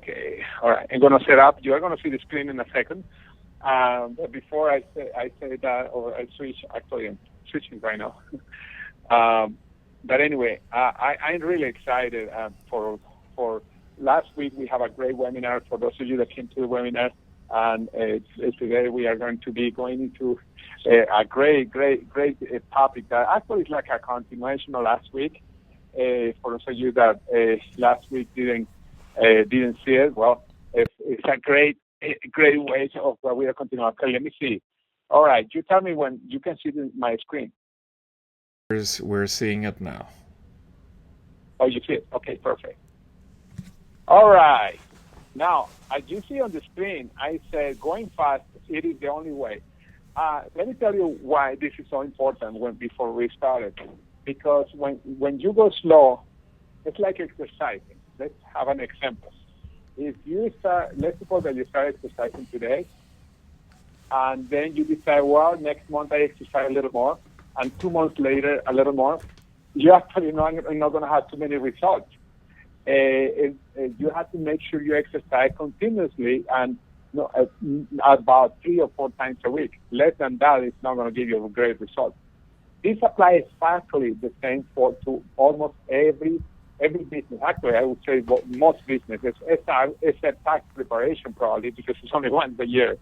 Okay. All right. I'm going to set up. You are going to see the screen in a second. But before I say that, or I switch, actually I'm switching right now. But anyway, I'm really excited for last week. We have a great webinar for those of you that came to the webinar. And today we are going to be going into a great topic that actually is like a continuation of last week. For those of you that last week didn't see it, well, it's a great way of what we are continuing. Okay, let me see. All right, you tell me when you can see my screen. We're seeing it now. Oh, you see it? Okay, perfect. All right. Now, as you see on the screen, I said going fast, it is the only way. Let me tell you why this is so important before we started. Because when you go slow, it's like exercising. Let's have an example. If you start, let's suppose that you start exercising today, and then you decide, well, next month I exercise a little more, and 2 months later a little more, you're actually not going to have too many results. You have to make sure you exercise continuously and about 3 or 4 times a week. Less than that is not going to give you a great result. This applies exactly the same to almost every business. Actually, I would say most businesses, except tax preparation probably, because it's only once a year.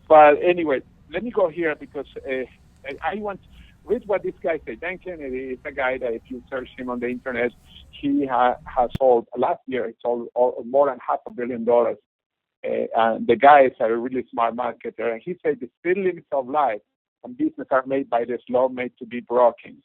But anyway, let me go here because I want to read what this guy said. Dan Kennedy is a guy that if you search him on the internet, he has sold, last year, he sold more than $500 million. And the guy is a really smart marketer. And he said the speed limits of life and business are made by this law made to be broken.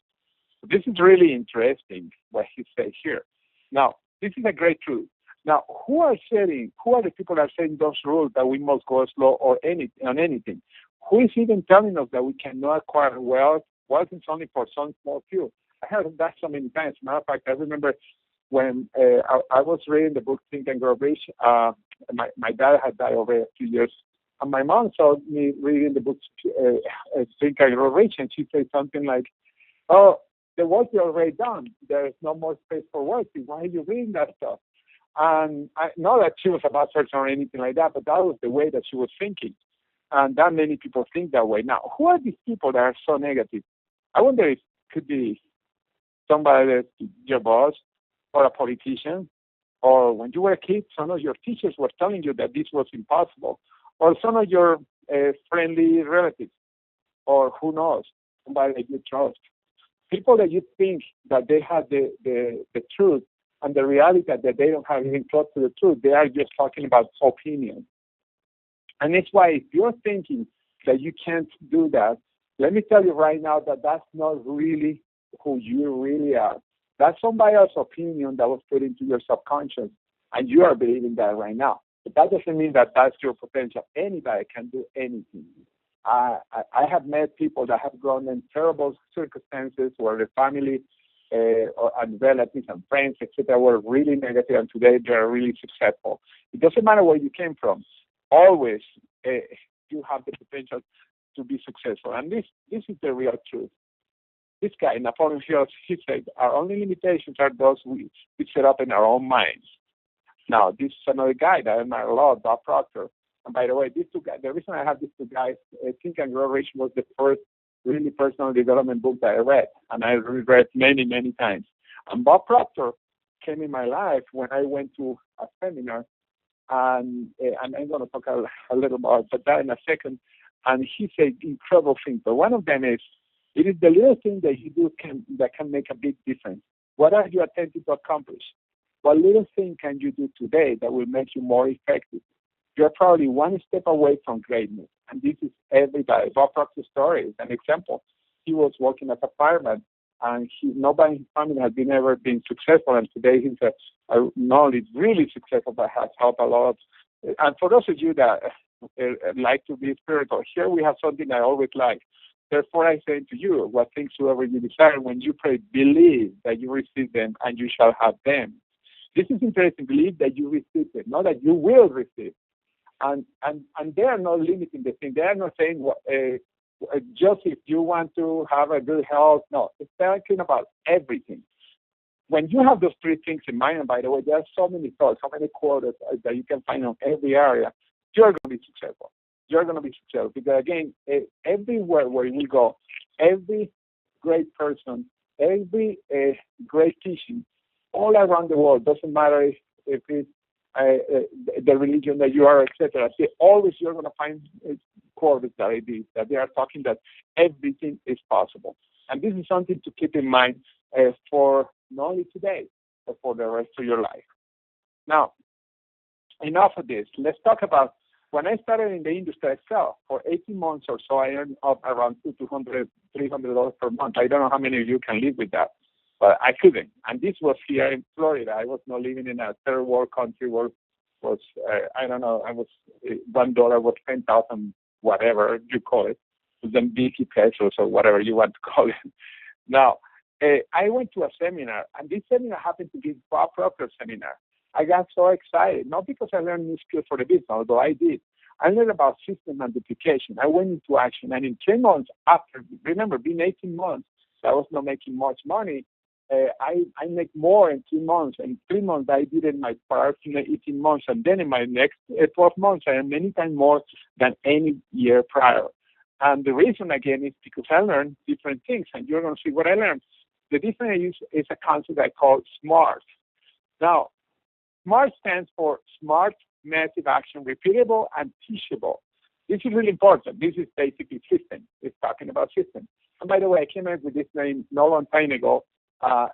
So this is really interesting what he says here. Now, this is a great truth. Now, who are the people that are setting those rules that we must go slow or on anything? Who is even telling us that we cannot acquire wealth? Wealth is only for some small few. I heard that so many times. Matter of fact, I remember when I was reading the book Think and Grow Rich. My dad had died over a few years. And my mom saw me reading the book Think and Grow Rich, and she said something like, oh, the work is already done. There is no more space for work. Why are you reading that stuff? And not that she was a bad person or anything like that, but that was the way that she was thinking. And that many people think that way. Now, who are these people that are so negative? I wonder if it could be somebody that's your boss or a politician, or when you were a kid, some of your teachers were telling you that this was impossible, or some of your friendly relatives, or who knows, somebody that you trust. People that you think that they have the truth, and the reality that they don't have even close to the truth, they are just talking about opinion. And it's why if you're thinking that you can't do that, let me tell you right now that that's not really who you really are. That's somebody else's opinion that was put into your subconscious, and you are believing that right now. But that doesn't mean that that's your potential. Anybody can do anything. I have met people that have grown in terrible circumstances where the family and relatives and friends, etc., were really negative, and today they are really successful. It doesn't matter where you came from. Always you have the potential to be successful. And this is the real truth. This guy, Napoleon Hill, he said, our only limitations are those we set up in our own minds. Now, this is another guy that I admire a lot, Bob Proctor. And by the way, these two guys, the reason I have these two guys, Think and Grow Rich was the first really personal development book that I read, and I read many, many times. And Bob Proctor came in my life when I went to a seminar, and I'm going to talk a little about that in a second. And he said incredible things, but one of them is, it is the little thing that you do that can make a big difference. What are you attempting to accomplish? What little thing can you do today that will make you more effective? You're probably one step away from greatness. And this is everybody. Bob Proctor's story is an example. He was working as a fireman, and nobody in his family has ever been successful. And today he's not only really successful, but has helped a lot. And for those of you that like to be spiritual, here we have something I always like. Therefore, I say to you, what things soever you desire, when you pray, believe that you receive them and you shall have them. This is interesting. Believe that you receive it, not that you will receive. And they are not limiting the thing. They are not saying just if you want to have a good health. No, it's talking about everything. when you have those three things in mind, and by the way, there are so many thoughts, so many quotes that you can find on every area, you're going to be successful. You're going to be successful because, again, everywhere where you go, every great person, every great teaching, all around the world, doesn't matter if it's the religion that you are, etc. Always you're going to find quotes that they are talking that everything is possible. And this is something to keep in mind for not only today, but for the rest of your life. Now, enough of this. Let's talk about when I started in the industry itself. For 18 months or so, I earned up around $200, $300 per month. I don't know how many of you can live with that, but I couldn't. And this was here in Florida. I was not living in a third world country where I don't know, I was $1 was 10,000, whatever you call it, then BP pesos or whatever you want to call it. Now, I went to a seminar, and this seminar happened to be Bob Proctor's seminar. I got so excited, not because I learned new skills for the business, although I did. I learned about system and duplication. I went into action, and in 10 months after, remember, being 18 months, I was not making much money. I make more in 2 months. In 3 months, I did in my prior 18 months, and then in my next 12 months, I am many times more than any year prior. And the reason, again, is because I learned different things, and you're going to see what I learned. The difference is a concept I call SMART. Now, SMART stands for Smart, Massive Action, Repeatable, and Teachable. This is really important. This is basically system. It's talking about system. And by the way, I came up with this name not a long time ago.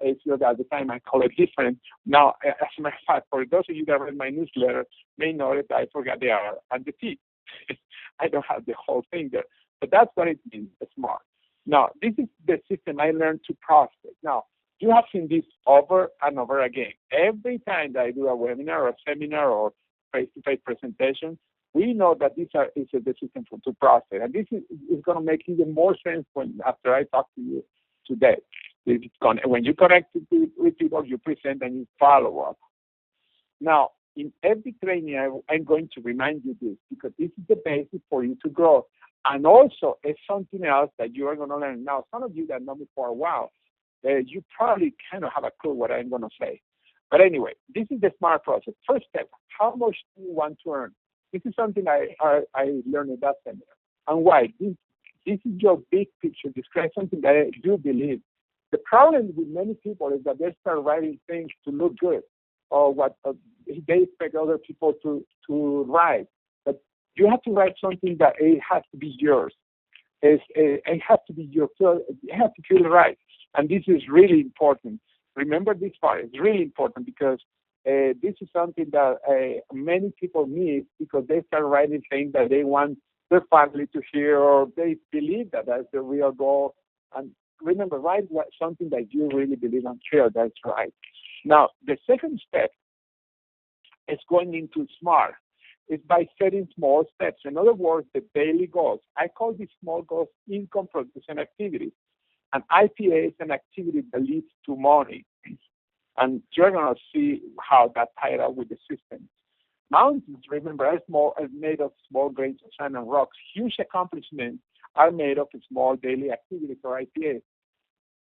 It's just at the time I call it different. Now, as a matter of fact, for those of you that read my newsletter, may notice that I forgot the R and the T. I don't have the whole thing there. But that's what it means, SMART. Now, this is the system I learned to prospect. Now, you have seen this over and over again. Every time that I do a webinar or a seminar or face-to-face presentation, we know that this is the system to prospect. And this is going to make even more sense after I talk to you today. When you connect with people, you present and you follow up. Now, in every training, I'm going to remind you this because this is the basis for you to grow. And also, it's something else that you are going to learn. Now, some of you that know me for a while, you probably kind of have a clue what I'm going to say. But anyway, this is the SMART process. First step, how much do you want to earn? This is something I learned in that seminar. And why? This is your big picture. Describe something that I do believe. The problem with many people is that they start writing things to look good or what they expect other people to write. But you have to write something that it has to be yours. It has to be your feel. It has to feel right. And this is really important. Remember this part. It's really important because this is something that many people miss because they start writing things that they want their family to hear or they believe that that's the real goal. And remember, write something that you really believe and feel that's right. Now, the second step is going into SMART. It's by setting small steps. In other words, the daily goals. I call these small goals income-producing activities. And IPA is an activity that leads to money. And you're going to see how that tied up with the system. Mountains, remember, are made of small grains of sand and rocks. Huge accomplishments are made of small daily activities or IPAs.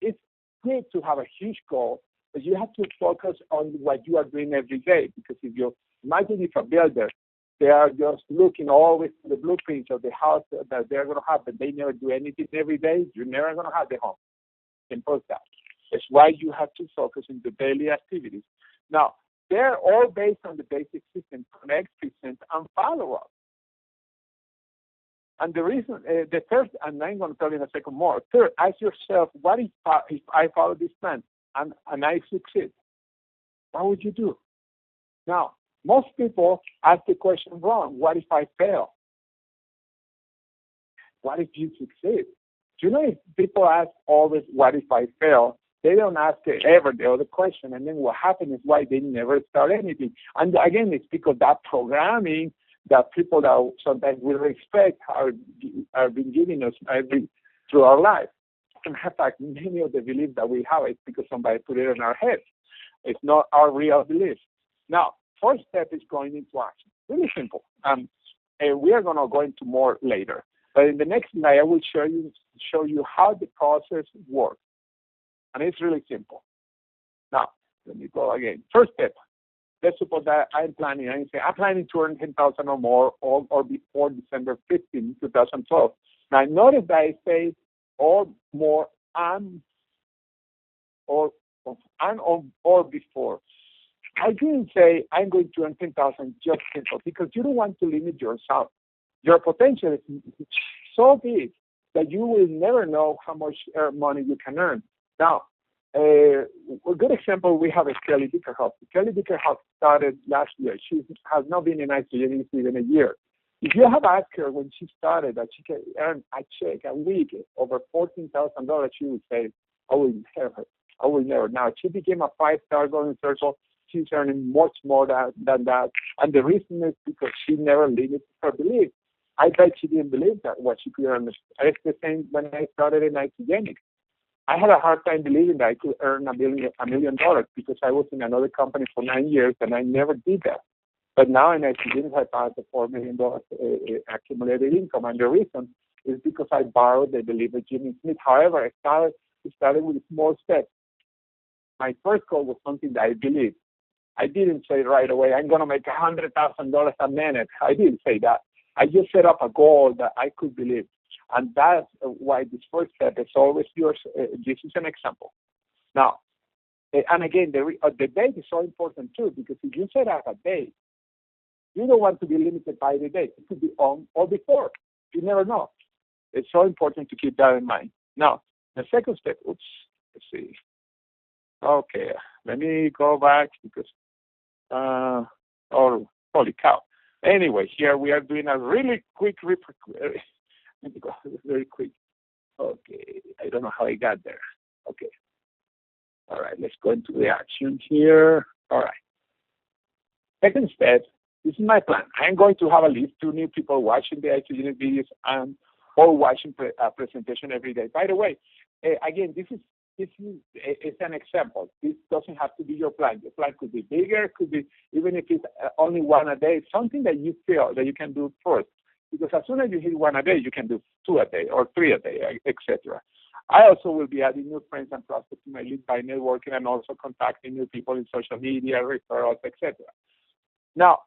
It's good to have a huge goal, but you have to focus on what you are doing every day. Because if you imagine if a builder, they are just looking always at the blueprints of the house that they're going to have, but they never do anything every day, you're never going to have the home. Simple as that. That's why you have to focus on the daily activities. Now, they're all based on the basic system: connect, present, and follow up. And the reason, the third, and I'm going to tell you in a second more. Third, ask yourself, what if I follow this plan and I succeed? What would you do? Now, most people ask the question wrong. What if I fail? What if you succeed? Do you know if people ask always, what if I fail? They don't ask ever the other question. And then what happens is why they never start anything. And again, it's because that programming that people that sometimes we respect are being given us through our life. In fact, many of the beliefs that we have is because somebody put it in our heads. It's not our real beliefs. Now, first step is going into action. Really simple. And we are going to go into more later. But in the next slide, I will show you how the process works. And it's really simple. Now, let me go again. First step. Let's suppose that I'm planning to earn 10,000 or more or before December 15, 2012. Now, notice that I say or more and or before. I didn't say I'm going to earn 10,000 just simple because you don't want to limit yourself. Your potential is so big that you will never know how much money you can earn. Now, a good example, we have a Kelly Dickerhoff. Kelly Dickerhoff started last year. She has not been in Isagenix even a year. If you have asked her when she started that she can earn a check a week over $14,000, she would say, I will never. Now, she became a 5-star golden circle. She's earning much more than that. And the reason is because she never limited her belief. I bet she didn't believe that what she could earn. It's the same when I started in Isagenix. I had a hard time believing that I could earn $1 million because I was in another company for 9 years and I never did that. But now in Isagenix, I passed the $4 million accumulated income. And the reason is because I borrowed the belief of Jimmy Smith. However, I started with small steps. My first goal was something that I believed. I didn't say right away, I'm going to make $100,000 a minute. I didn't say that. I just set up a goal that I could believe. And that's why this first step is always yours. This is an example. Now, and again, the date is so important too, because if you set up a date, you don't want to be limited by the date. It could be on or before. You never know. It's so important to keep that in mind. Now, the second step, let's see. Okay, let me go back because, holy cow. Anyway, here we are doing a really quick let me go very quick. Okay, I don't know how I got there. Okay. All right, let's go into the action here. All right. Second step, this is my plan. I'm going to have at least 2 new people watching the Isagenix videos and or watching a presentation every day. By the way, again, this is an example. This doesn't have to be your plan. Your plan could be bigger, could be even if it's only 1 a day, something that you feel that you can do first. Because as soon as you hit 1 a day, you can do 2 a day or 3 a day, etc. I also will be adding new friends and prospects to my list by networking and also contacting new people in social media, referrals, etc. Now,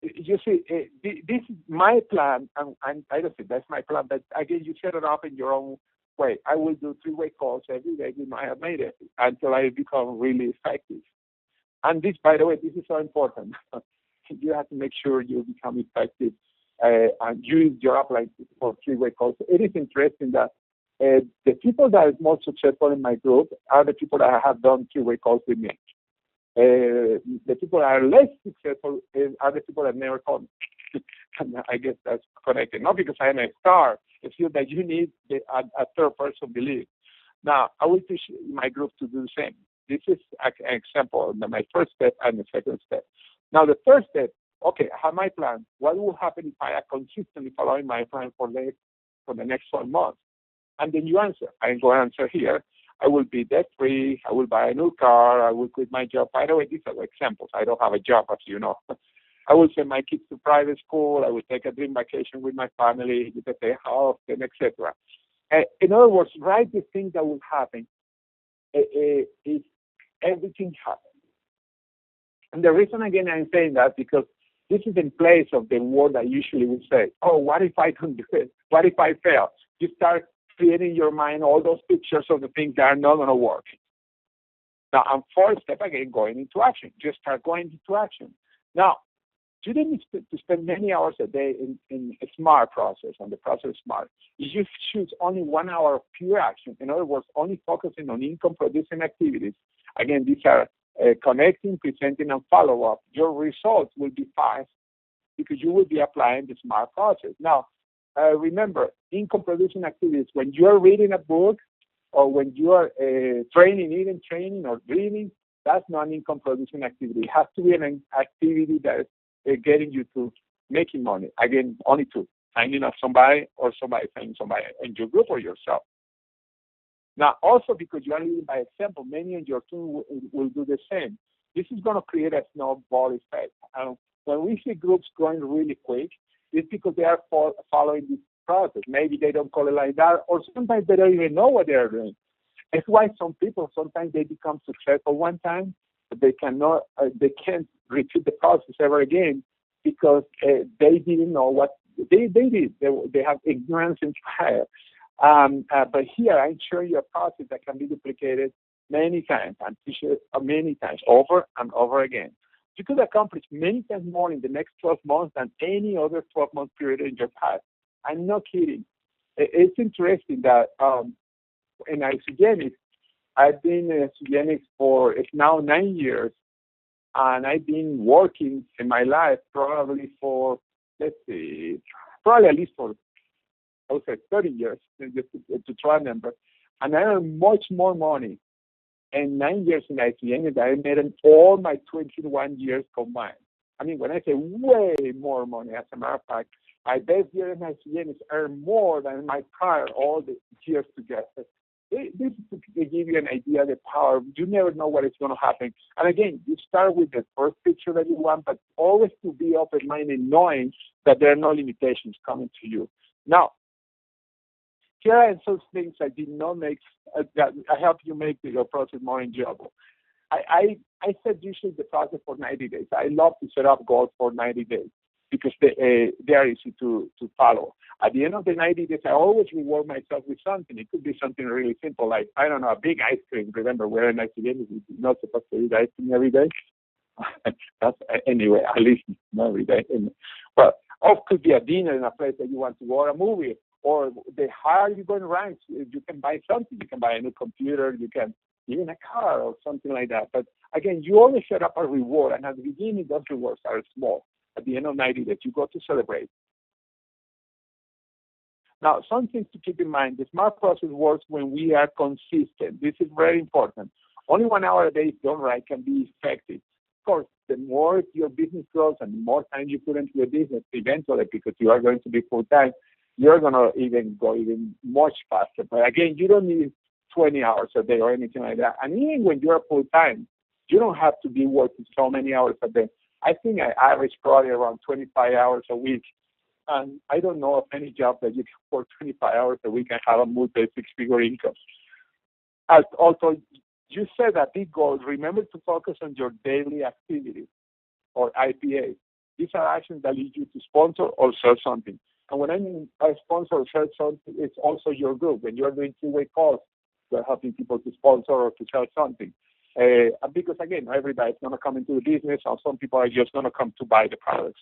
you see, this is my plan, and I don't think that's my plan, but again, you set it up in your own way. I will do 3-way calls every day with my made until I become really effective. And this, by the way, this is so important. You have to make sure you become effective and use your upline for 3-way calls. It is interesting that the people that are most successful in my group are the people that have done 3-way calls with me. The people that are less successful are the people that never call me. And I guess that's connected. Not because I am a star. It's feel that you need a third person belief. Now, I will teach my group to do the same. This is an example of my first step and the second step. Now, the third step, okay, I have my plan. What will happen if I am consistently following my plan for the next 12 months? And then you answer. I'm going to answer here. I will be debt-free. I will buy a new car. I will quit my job. By the way, these are examples. I don't have a job, as you know. I will send my kids to private school. I will take a dream vacation with my family, visit their house, and etc. In other words, write the things that will happen if everything happens. And the reason, again, I'm saying that because this is in place of the word I usually would say, oh, what if I don't do it? What if I fail? You start creating in your mind all those pictures of the things that are not going to work. Now, and fourth step, again, going into action. Just start going into action. Now, you don't need to spend many hours a day in a SMART process, on the process SMART. If you choose only 1 hour of pure action, in other words, only focusing on income-producing activities, again, these are connecting, presenting, and follow-up, your results will be fast because you will be applying the SMART process. Now, remember, income-producing activities, when you're reading a book or when you are training or reading, that's not an income-producing activity. It has to be an activity that is getting you to making money. Again, only 2, signing up somebody or somebody signing somebody in your group or yourself. Now, also because you are leading by example, many in your team will do the same. This is going to create a snowball effect. When we see groups growing really quick, it's because they are following this process. Maybe they don't call it like that, or sometimes they don't even know what they are doing. It's why some people sometimes they become successful one time, but they can't repeat the process ever again because they didn't know what they did. They have ignorance and trial. But here I'm showing you a process that can be duplicated many times. I'm teaching many times, over and over again. You could accomplish many times more in the next 12 months than any other 12-month period in your past. I'm not kidding. It's interesting that in Isagenix, I've been in Isagenix for it's now 9 years, and I've been working in my life probably for, let's see, probably at least for, I would say 30 years, just to try and remember. And I earn much more money in 9 years in Isagenix than I made in all my 21 years combined. I mean, when I say way more money, as a matter of fact, my best year in Isagenix earned more than my prior all the years together. This is to give you an idea of the power. You never know what is going to happen. And again, you start with the first picture that you want, but always to be open-minded, knowing that there are no limitations coming to you. Now, here are some things I did not make that I help you make your process more enjoyable. I set usually the process for 90 days. I love to set up goals for 90 days because they are easy to follow. At the end of the 90 days, I always reward myself with something. It could be something really simple, like, I don't know, a big ice cream. Remember, we're in Isagenix, we're not supposed to eat ice cream every day. That's, anyway, at least not every day. But or it could be a dinner in a place that you want to go, or a movie, or the higher you go in ranks, you can buy something. You can buy a new computer, you can even a car or something like that. But again, you always set up a reward, and at the beginning, those rewards are small. At the end of 90 days, you go to celebrate. Now, some things to keep in mind. The SMART process works when we are consistent. This is very important. Only 1 hour a day, if done right, can be effective. Of course, the more your business grows and the more time you put into the business, eventually, because you are going to be full-time, you're going to go much faster. But again, you don't need 20 hours a day or anything like that. And even when you're full-time, you don't have to be working so many hours a day. I think I average probably around 25 hours a week. And I don't know of any job that you can work 25 hours a week and have a multi-six-figure income. Also, you said that big goals. Remember to focus on your daily activities, or IPA. These are actions that lead you to sponsor or sell something. And when I mean sponsor or sell something, it's also your group. When you're doing two-way calls, you're helping people to sponsor or to sell something. Because again, everybody's going to come into the business, or some people are just going to come to buy the products.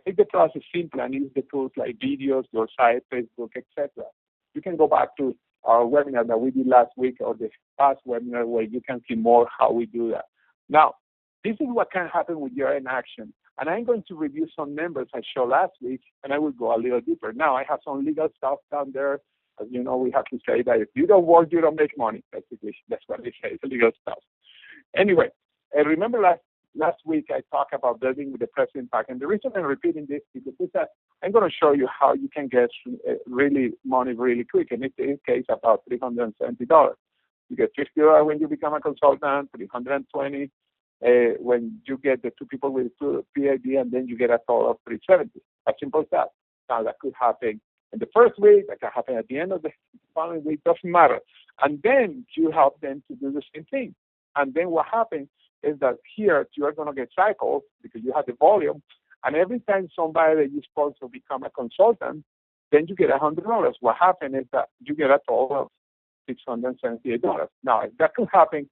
Make the process simple and use the tools like videos, your site, Facebook, etc. You can go back to our webinar that we did last week, or the past webinar, where you can see more how we do that. Now, this is what can happen with your in action. And I'm going to review some numbers I showed last week, and I will go a little deeper. Now, I have some legal stuff down there. As you know, we have to say that if you don't work, you don't make money, basically. That's what they say, it's legal stuff. Anyway, remember last week I talked about building with the present pack. And the reason I'm repeating this is because I'm going to show you how you can get really money really quick. And in this case, about $370. You get $50 when you become a consultant, $320 when you get the two people with two PID, and then you get a total of $370. As simple as that. Now, that could happen in the first week, that can happen at the end of the following week, doesn't matter. And then you help them to do the same thing. And then what happens is that here you are going to get cycles because you have the volume. And every time somebody that you sponsor become a consultant, then you get $100. What happens is that you get a total of $678. Now, that could happen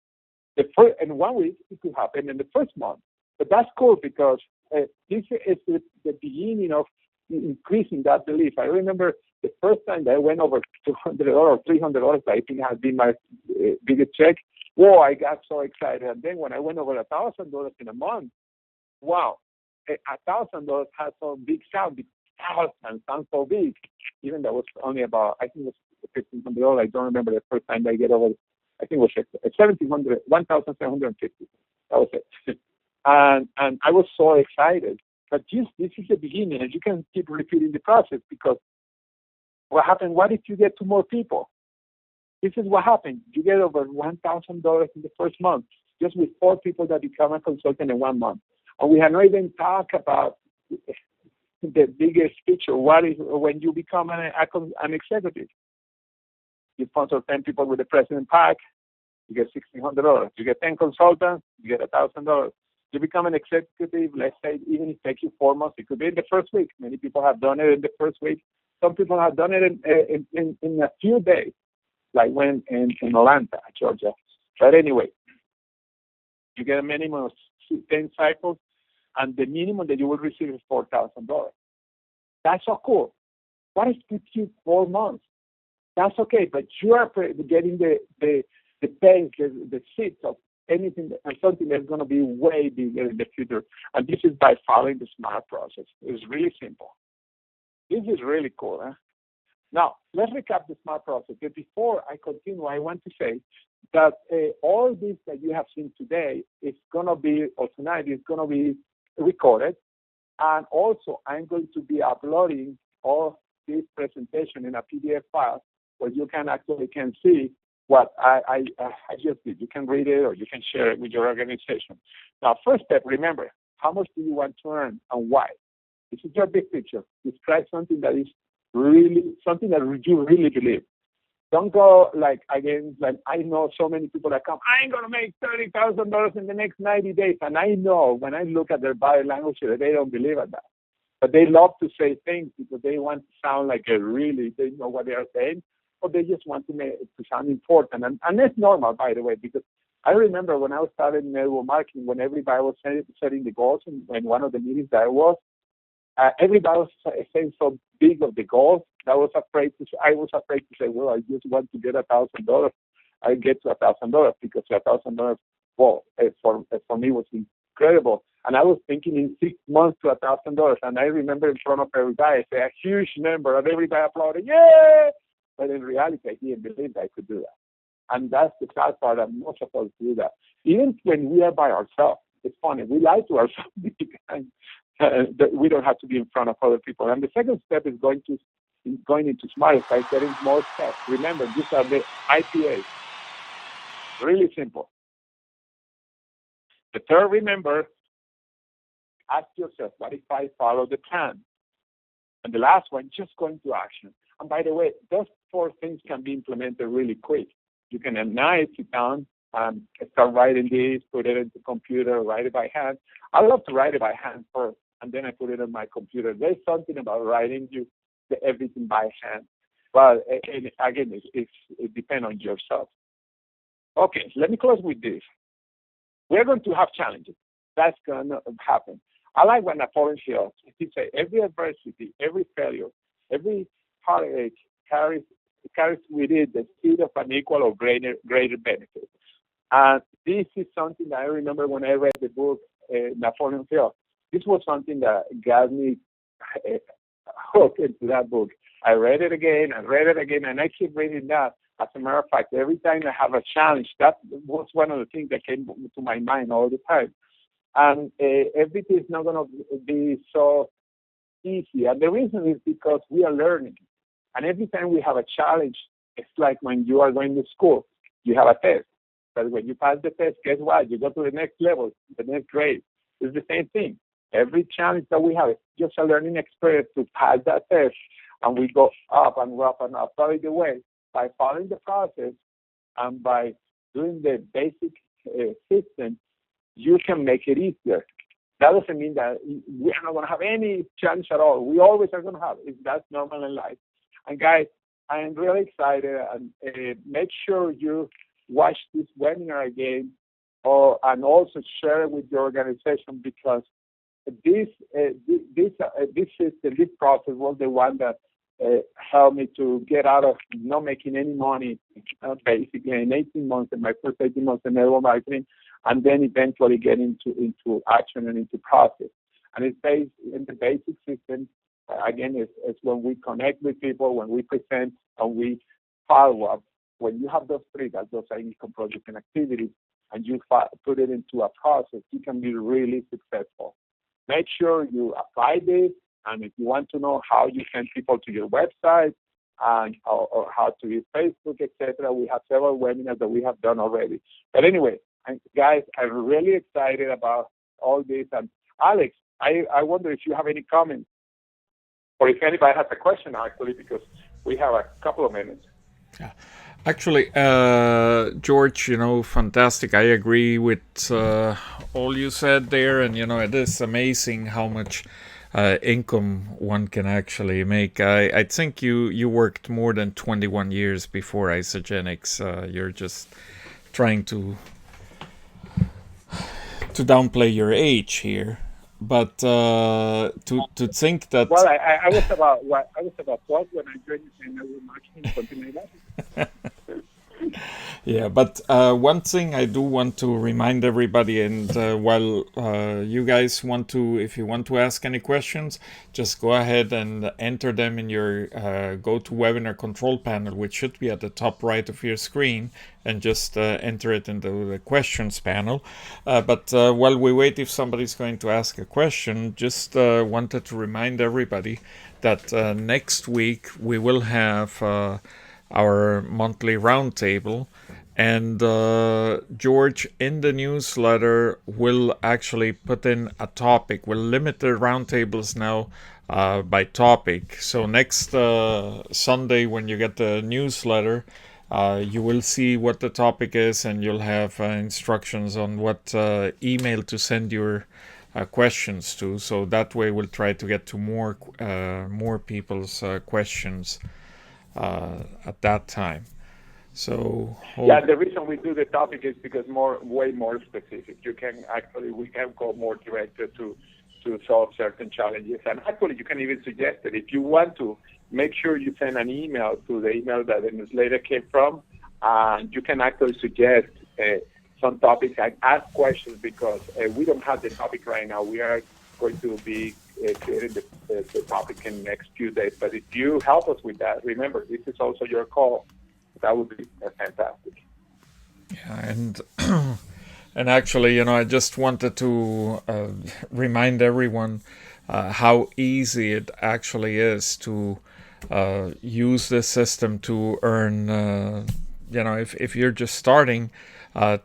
in 1 week. It could happen in the first month. But that's cool because this is the beginning of increasing that belief. I remember the first time that I went over $200 or $300, I think has been my biggest check. Whoa, I got so excited. And then when I went over $1,000 in a month, wow, $1,000 has some big sound. Because 1,000 sounds so big. Even that was only about, I think it was $1,500. I don't remember the first time I get over. I think it was $1,750. That was it. And I was so excited. But this is the beginning, and you can keep repeating the process, because what happened? What if you get 2 more people? This is what happened. You get over $1,000 in the first month, just with 4 people that become a consultant in 1 month. And we have not even talked about the biggest picture. What is when you become an executive? You sponsor 10 people with the President Pack. you get $1,600. You get 10 consultants, you get $1,000. You become an executive, let's say, even if it takes you 4 months, it could be in the first week. Many people have done it in the first week. Some people have done it in a few days, like when in Atlanta, Georgia. But anyway, you get a minimum of 10 cycles, and the minimum that you will receive is $4,000. That's so cool. What if it took you 4 months? That's okay, but you are getting the pace, the seeds of anything and something that's going to be way bigger in the future. And this is by following the SMART process. It's really simple. This is really cool. Huh? Now, let's recap the SMART process. But before I continue, I want to say that all this that you have seen today is going to be, or tonight, is going to be recorded. And also, I'm going to be uploading all this presentation in a PDF file where you can actually see what I just did. You can read it or you can share it with your organization. Now, first step, remember, how much do you want to earn and why? This is your big picture. Describe something that is really, something that you really believe. Don't go like I know so many people that come, I ain't going to make $30,000 in the next 90 days. And I know when I look at their body language that they don't believe in that. But they love to say things because they want to sound like they know what they are saying, or they just want to sound important. And that's normal, by the way, because I remember when I was starting network marketing, when everybody was setting the goals in one of the meetings that I was, everybody was saying so big of the goals that I was afraid to say, well, I just want to get $1,000. I get to $1,000 because $1,000, well, for me was incredible. And I was thinking in 6 months to $1,000. And I remember in front of everybody, I say a huge number, and everybody applauded, yeah! But in reality, I didn't believe I could do that. And that's the sad part, that most of us do that. Even when we are by ourselves, it's funny, we lie to ourselves because we don't have to be in front of other people. And the second step is going into SMART by setting more steps. Remember, these are the IPAs. Really simple. The third, remember, ask yourself, what if I follow the plan? And the last one, just go into action. And by the way, those 4 things can be implemented really quick. You can at night sit down and start writing this, put it in the computer, write it by hand. I love to write it by hand first, and then I put it on my computer. There's something about writing everything by hand. But again, it depends on yourself. Okay, let me close with this. We're going to have challenges. That's going to happen. I like what Napoleon Hill, he said, every adversity, every failure, every heartache carries with it the seed of an equal or greater benefit. And this is something that I remember when I read the book, Napoleon Hill. This was something that got me hooked into that book. I read it again, and I keep reading that. As a matter of fact, every time I have a challenge, that was one of the things that came to my mind all the time. And everything is not going to be so easy. And the reason is because we are learning. And every time we have a challenge, it's like when you are going to school, you have a test. But when you pass the test, guess what? You go to the next level, the next grade. It's the same thing. Every challenge that we have is just a learning experience to pass that test. And we go up and up and up. By the way, by following the process and by doing the basic system, you can make it easier. That doesn't mean that we are not going to have any challenge at all. We always are going to have it. That's normal in life. And guys, I am really excited. And make sure you watch this webinar again, and also share it with your organization, because this system, this process was the one that helped me to get out of not making any money, basically in 18 months, in my first 18 months in network marketing, and then eventually get into action and into process. And it's based in the basic system. Again, it's when we connect with people, when we present, and we follow up. When you have those 3, those are income, projects, and activities, and you put it into a process, you can be really successful. Make sure you apply this, and if you want to know how you send people to your website and or how to use Facebook, etc., we have several webinars that we have done already. But anyway, guys, I'm really excited about all this. And Alex, I wonder if you have any comments, or if anybody has a question, actually, because we have a couple of minutes. Yeah. Actually, George, fantastic. I agree with all you said there, and it is amazing how much income one can actually make. I think you worked more than 21 years before Isagenix. You're just trying to downplay your age here, but to think that. Well, I was about 12 when I joined in network marketing, something like that. Yeah, but one thing I do want to remind everybody, and while you guys want to, if you want to ask any questions, just go ahead and enter them in your GoToWebinar control panel, which should be at the top right of your screen, and just enter it into the questions panel. But while we wait, if somebody's going to ask a question, just wanted to remind everybody that next week we will have our monthly roundtable. And George, in the newsletter, will actually put in a topic. We'll limit the roundtables now by topic. So next Sunday, when you get the newsletter, you will see what the topic is, and you'll have instructions on what email to send your questions to. So that way, we'll try to get to more people's questions at that time. So yeah, the reason we do the topic is because way more specific. We can go more directed to solve certain challenges, and actually you can even suggest that if you want to, make sure you send an email to the email that the newsletter came from, and you can actually suggest some topics and ask questions, because we don't have the topic right now. We are going to be creating the topic in the next few days. But if you help us with that, remember, this is also your call. That would be fantastic. Yeah, and actually, I just wanted to remind everyone how easy it actually is to use this system to earn. If you're just starting,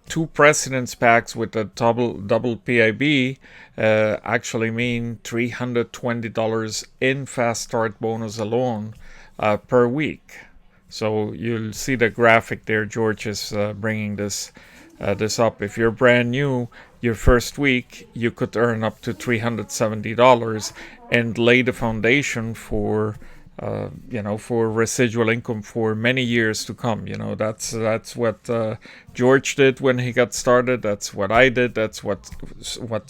2 President's Packs with a double PIB actually mean $320 in Fast Start bonus alone per week. So you'll see the graphic there. George is bringing this up. If you're brand new, your first week, you could earn up to $370 and lay the foundation for for residual income for many years to come. That's what George did when he got started. That's what I did. That's what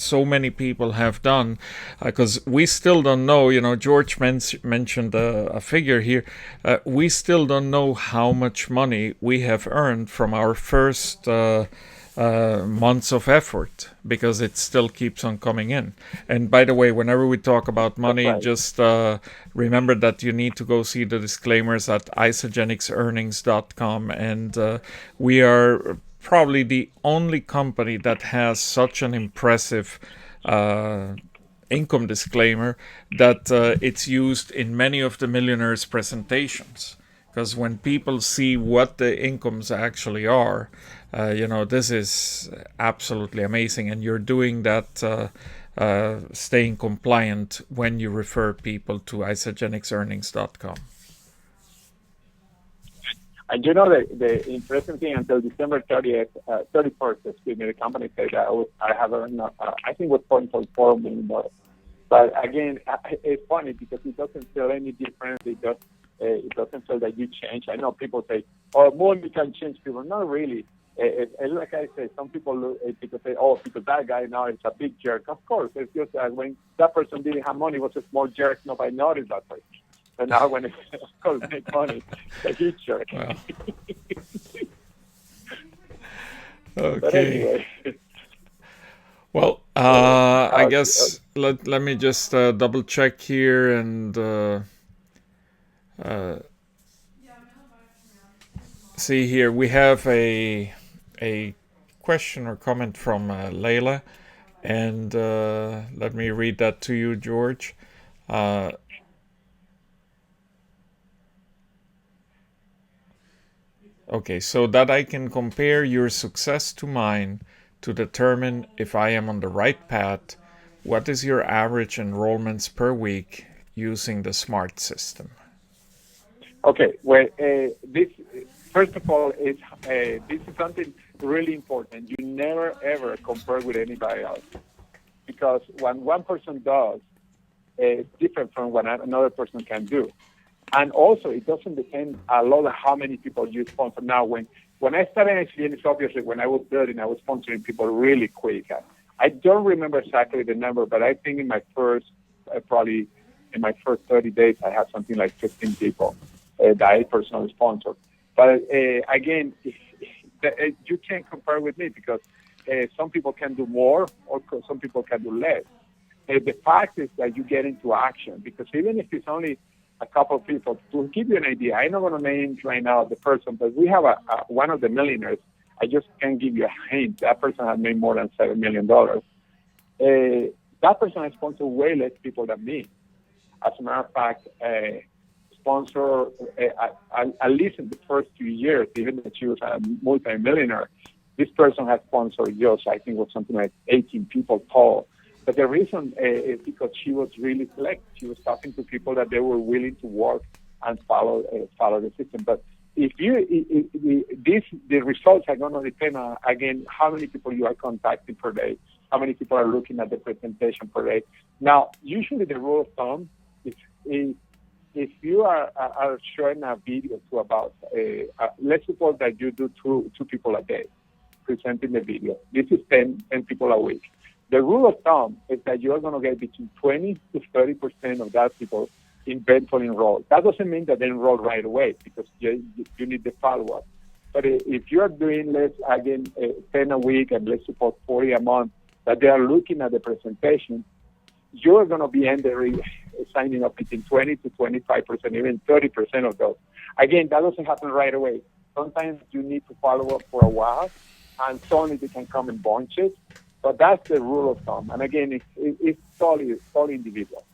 so many people have done, because we still don't know. George mentioned a figure here. We still don't know how much money we have earned from our first months of effort, because it still keeps on coming in. And by the way, whenever we talk about money, right, just remember that you need to go see the disclaimers at isagenixearnings.com. And we are probably the only company that has such an impressive income disclaimer that it's used in many of the millionaires' presentations. Because when people see what the incomes actually are, this is absolutely amazing. And you're doing that, staying compliant when you refer people to isagenixearnings.com. And the interesting thing, until December 31st, the company said that I have earned, I think it was $0.4 million. But again, it's funny because it doesn't feel any different. It doesn't feel that you change. I know people say, "Oh, money can change people." Not really. Like I said, some people say, "Oh, because that guy now is a big jerk." Of course, it's just that when that person didn't have money, was a small jerk. Nobody noticed that person. And now when it make money, it's a huge jerk. Wow. Okay. But anyway. Well, I guess let me just double check here and see here. We have a question or comment from Layla, and let me read that to you, George. Okay, so that I can compare your success to mine to determine if I am on the right path. What is your average enrollments per week using the SMART system? Okay, well, First of all, this is something really important. You never ever compare with anybody else, because when one person does, it's different from what another person can do. And also, it doesn't depend a lot on how many people you sponsor. Now, when I started Isagenix, obviously, when I was building, I was sponsoring people really quick. I don't remember exactly the number, but I think in my first, probably in my first 30 days, I had something like 15 people that I personally sponsored. But again, you can't compare with me, because some people can do more or some people can do less. The fact is that you get into action, because even if it's only a couple of people, to give you an idea, I'm not going to name right now the person, but we have one of the millionaires. I just can give you a hint. That person has made more than $7 million. That person has sponsored way less people than me. As a matter of fact, sponsor, at least in the first 2 years, even though she was a multi-millionaire, this person has sponsored just, I think, was something like 18 people total. But the reason is because she was really select. She was talking to people that they were willing to work and follow the system. But if the results are going to depend on, again, how many people you are contacting per day, how many people are looking at the presentation per day. Now, usually the rule of thumb is if you are showing a video to about, let's suppose that you do two people a day presenting the video. This is 10 people a week. The rule of thumb is that you are going to get between 20 to 30% of that people eventually enroll. That doesn't mean that they enroll right away, because you need the follow-up. But if you are doing, 10 a week and let's suppose 40 a month, that they are looking at the presentation, you're going to be signing up between 20 to 25%, even 30% of those. Again, that doesn't happen right away. Sometimes you need to follow up for a while, and suddenly they can come in bunches. But that's the rule of thumb. And again, it's totally individual.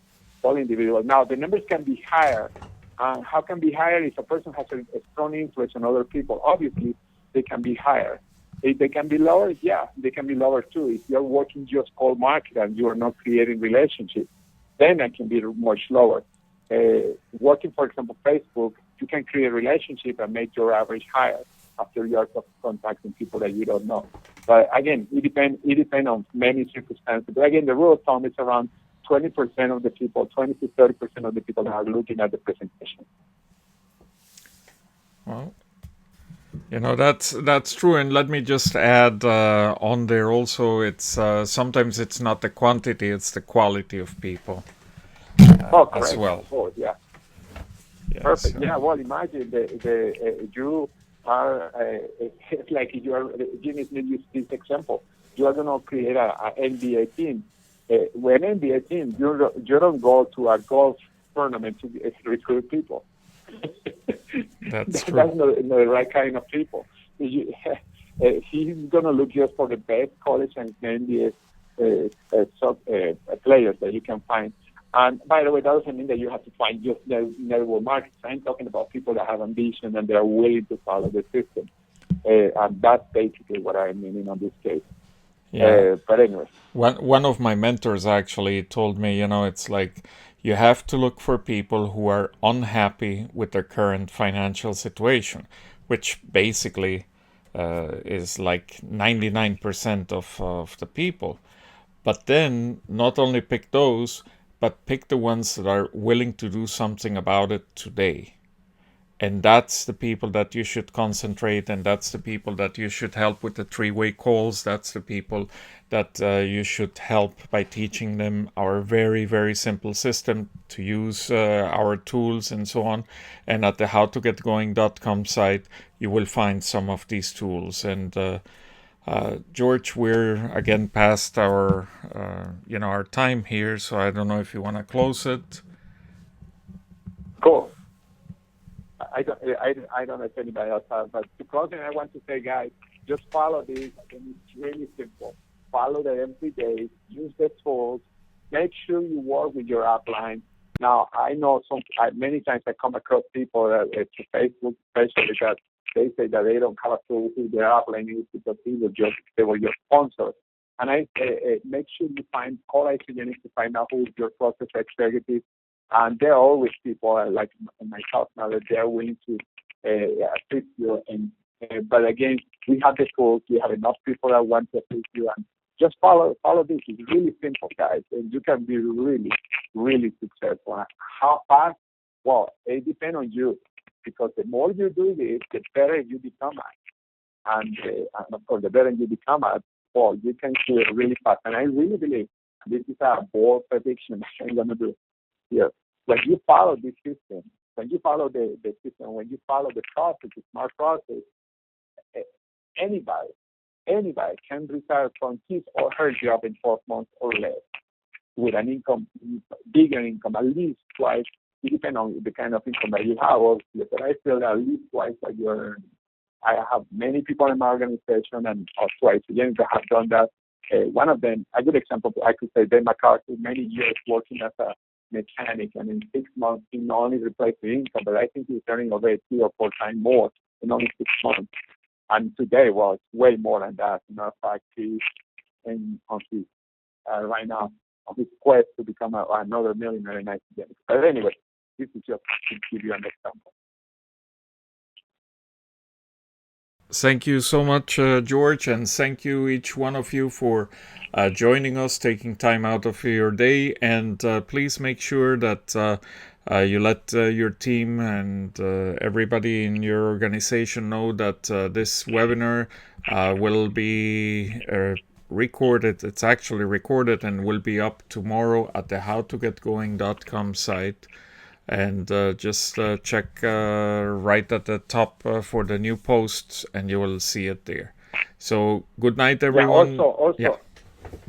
Totally individual. Now, the numbers can be higher. How can be higher? If a person has a strong influence on other people, obviously, they can be higher. If they can be lower, yeah, they can be lower too. If you're working just cold market and you are not creating relationships, then it can be much lower. Working, for example, Facebook, you can create a relationship and make your average higher after you are contacting people that you don't know. But again, it depends on many circumstances. But again, the rule of thumb is around 20% of the people, 20 to 30% of the people that are looking at the presentation. Well, that's true. And let me just add on there also, it's sometimes it's not the quantity, it's the quality of people as well. Oh, yeah. Yes. Perfect. Yeah. Well, imagine you are it's like you are. Jimmy Smith used this example. You are going to create an NBA team. When NBA team, you don't go to a golf tournament to recruit people. That's true. That's not the right kind of people. He's going to look just for the best college and NBA players that you can find. And by the way, that doesn't mean that you have to find just network markets. I'm talking about people that have ambition and they are willing to follow the system. And that's basically what I'm meaning on this case. Yeah. But anyway. One of my mentors actually told me, it's like you have to look for people who are unhappy with their current financial situation, which basically is like 99% of the people. But then not only pick those, but pick the ones that are willing to do something about it today. And that's the people that you should concentrate, and that's the people that you should help with the three-way calls. That's the people that you should help by teaching them our very, very simple system to use our tools and so on. And at the howtogetgoing.com site, you will find some of these tools. And George, we're again past our our time here, so I don't know if you want to close it. Cool. I don't know if anybody else has, but to close it, I want to say, guys, just follow this, and it's really simple. Follow them every day. Use the tools. Make sure you work with your upline. Now, I know many times I come across people to Facebook, especially that they say that they don't have a clue who their upline is because they were your sponsors. And I make sure you call Isagenix to find out who is your process executive. And there are always people like myself now that they're willing to assist you. But again, we have the tools. We have enough people that want to assist you, and just follow this. It's really simple, guys, and you can be really, really successful. How fast? Well, it depends on you, because the more you do this, the better you become at. And of course, the better you become at, well, you can do it really fast. And I really believe this is a bold prediction I'm going to do here. When you follow this system, when you follow the system, when you follow the process, the SMART process, anybody can retire from his or her job in 12 months or less with an income, bigger income, at least twice. It depends on the kind of income that you have, obviously, but I feel at least twice what you earn. I have many people in my organization, and also Isagenix that have done that. One of them, a good example, I could say Ben McCarthy, many years working as a mechanic, and in 6 months he not only replaced the income, but I think he's earning over 3 or 4 times more in only 6 months. And today, well, it's way more than that. In fact, he's right now on his quest to become another millionaire in Isagenix. But anyway, this is just to give you an example. Thank you so much, George, and thank you each one of you for joining us, taking time out of your day, and please make sure that you let your team and everybody in your organization know that this webinar will be recorded. It's actually recorded and will be up tomorrow at the howtogetgoing.com site. And just check right at the top for the new posts, and you will see it there. So good night, everyone. Yeah, also, yeah.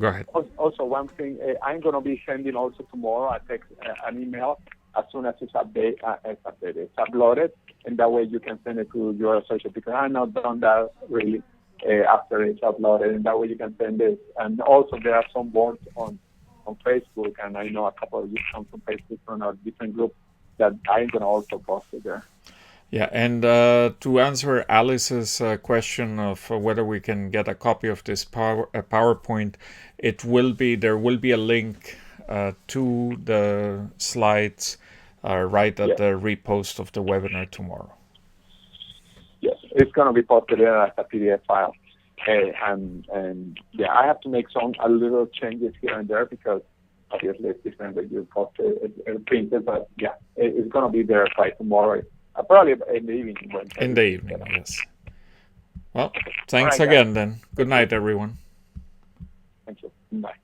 Go ahead. Also, one thing, I'm going to be sending also tomorrow an email as soon as it's uploaded, and that way you can send it to your associate, because I've not done that really after it's uploaded, and that way you can send it. And also there are some boards on Facebook, and I know a couple of you come from Facebook from our different groups that I'm going to also post it there. Yeah, and to answer Alice's question of whether we can get a copy of this PowerPoint, there will be a link to the slides right at the repost of the webinar tomorrow. Yes, it's going to be posted there as a PDF file. And yeah, I have to make a little changes here and there, because obviously it's different when you post it printed, but yeah, it's going to be there by tomorrow, probably in the evening. In the evening, yes. Well, thanks again then. Good night, everyone. Thank you. Bye.